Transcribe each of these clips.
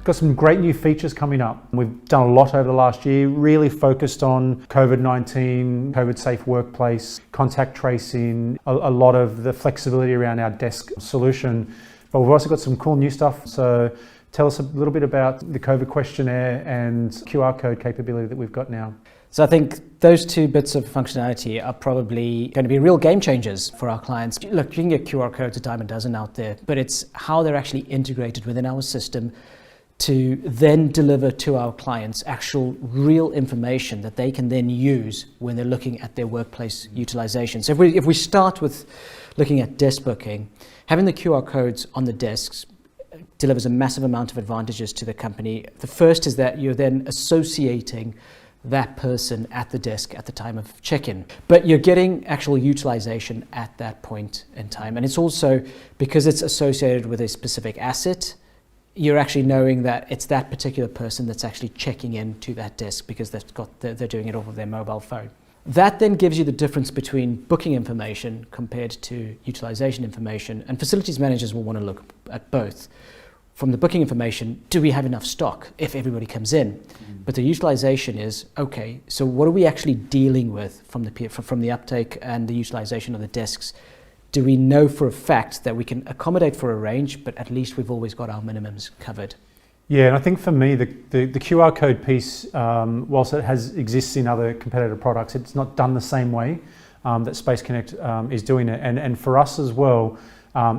Got some great new features coming up. We've done a lot over the last year, really focused on COVID-19, COVID-safe workplace, contact tracing, a lot of the flexibility around our desk solution. But we've also got some cool new stuff. So tell us a little bit about the COVID questionnaire and QR code capability that we've got now. So I think those two bits of functionality are probably going to be real game changers for our clients. Look, you can get QR codes a dime a dozen out there, but it's how they're actually integrated within our system to then deliver to our clients actual real information that they can then use when they're looking at their workplace utilization. So if we start with looking at desk booking, having the QR codes on the desks delivers a massive amount of advantages to the company. The first is that you're then associating that person at the desk at the time of check-in, but you're getting actual utilization at that point in time. And it's also, because it's associated with a specific asset, you're actually knowing that it's that particular person that's actually checking in to that desk because they're doing it off of their mobile phone. That then gives you the difference between booking information compared to utilization information, and facilities managers will want to look at both. From the booking information, do we have enough stock if everybody comes in? But the utilization is, okay, so what are we actually dealing with from the uptake and the utilization of the desks? Do we know for a fact that we can accommodate for a range, but at least we've always got our minimums covered? Yeah, and I think for me, the QR code piece, whilst it exists in other competitor products, it's not done the same way that Space Connect is doing it. And for us as well,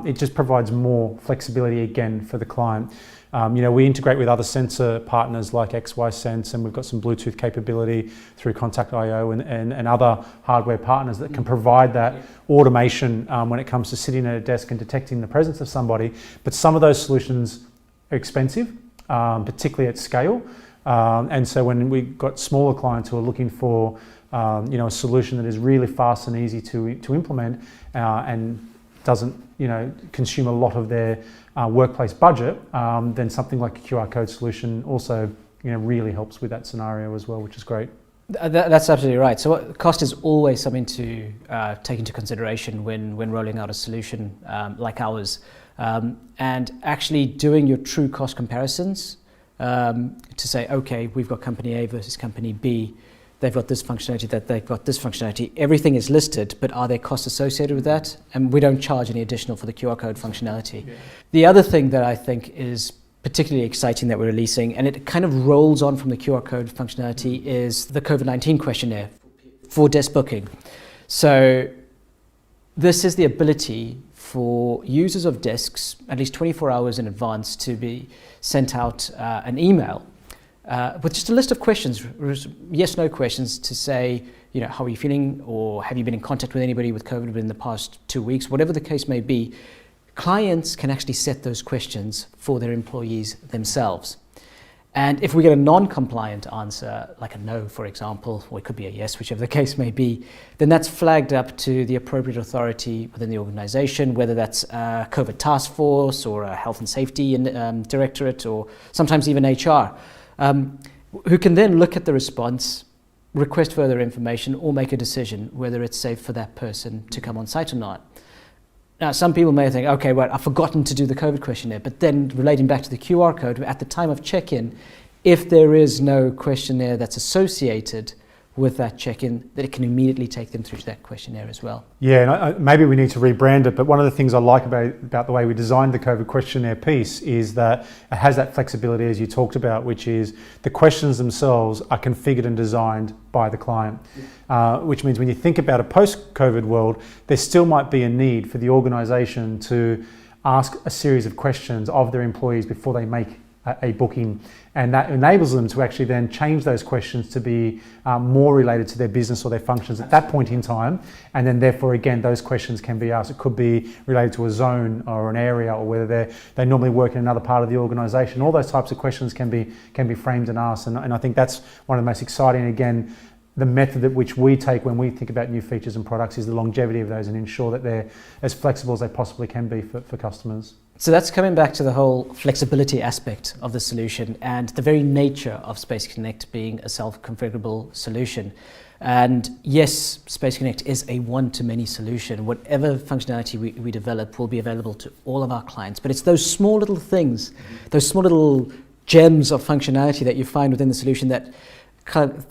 it just provides more flexibility again for the client. We integrate with other sensor partners like XY Sense, and we've got some Bluetooth capability through Contact.io and other hardware partners that can provide that automation when it comes to sitting at a desk and detecting the presence of somebody. But some of those solutions are expensive, particularly at scale. And so when we've got smaller clients who are looking for a solution that is really fast and easy to implement and doesn't consume a lot of their workplace budget, then something like a QR code solution also really helps with that scenario as well, which is great. That's absolutely right. So cost is always something to take into consideration when rolling out a solution like ours, and actually doing your true cost comparisons to say, okay, we've got company A versus company B. They've got this functionality, that they've got this functionality. Everything is listed, but are there costs associated with that? And we don't charge any additional for the QR code functionality. Yeah. The other thing that I think is particularly exciting that we're releasing, and it kind of rolls on from the QR code functionality, is the COVID-19 questionnaire for desk booking. So this is the ability for users of desks, at least 24 hours in advance, to be sent out an email with just a list of questions, yes/no questions, to say, how are you feeling, or have you been in contact with anybody with COVID within the past 2 weeks, whatever the case may be. Clients can actually set those questions for their employees themselves. And if we get a non-compliant answer, like a no, for example, or it could be a yes, whichever the case may be, then that's flagged up to the appropriate authority within the organization, whether that's a COVID task force or a health and safety directorate, or sometimes even HR. Who can then look at the response, request further information, or make a decision whether it's safe for that person to come on site or not. Now, some people may think, okay, well, I've forgotten to do the COVID questionnaire, but then relating back to the QR code, at the time of check-in, if there is no questionnaire that's associated with that check-in, that it can immediately take them through to that questionnaire as well. Yeah, and maybe we need to rebrand it, but one of the things I like about the way we designed the COVID questionnaire piece is that it has that flexibility, as you talked about, which is the questions themselves are configured and designed by the client, which means when you think about a post-COVID world, there still might be a need for the organisation to ask a series of questions of their employees before they make a booking, and that enables them to actually then change those questions to be more related to their business or their functions at that point in time, and then therefore again those questions can be asked. It could be related to a zone or an area, or whether they normally work in another part of the organisation. All those types of questions can be framed and asked, and I think that's one of the most exciting. Again, the method at which we take when we think about new features and products is the longevity of those, and ensure that they're as flexible as they possibly can be for customers. So that's coming back to the whole flexibility aspect of the solution, and the very nature of Space Connect being a self-configurable solution. And yes, Space Connect is a one-to-many solution. Whatever functionality we develop will be available to all of our clients. But it's those small little things, those small little gems of functionality that you find within the solution that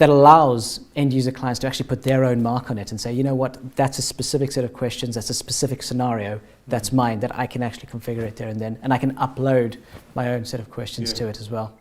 allows end user clients to actually put their own mark on it and say, you know what, that's a specific set of questions, that's a specific scenario, that's mine, that I can actually configure it there and then, and I can upload my own set of questions to it as well.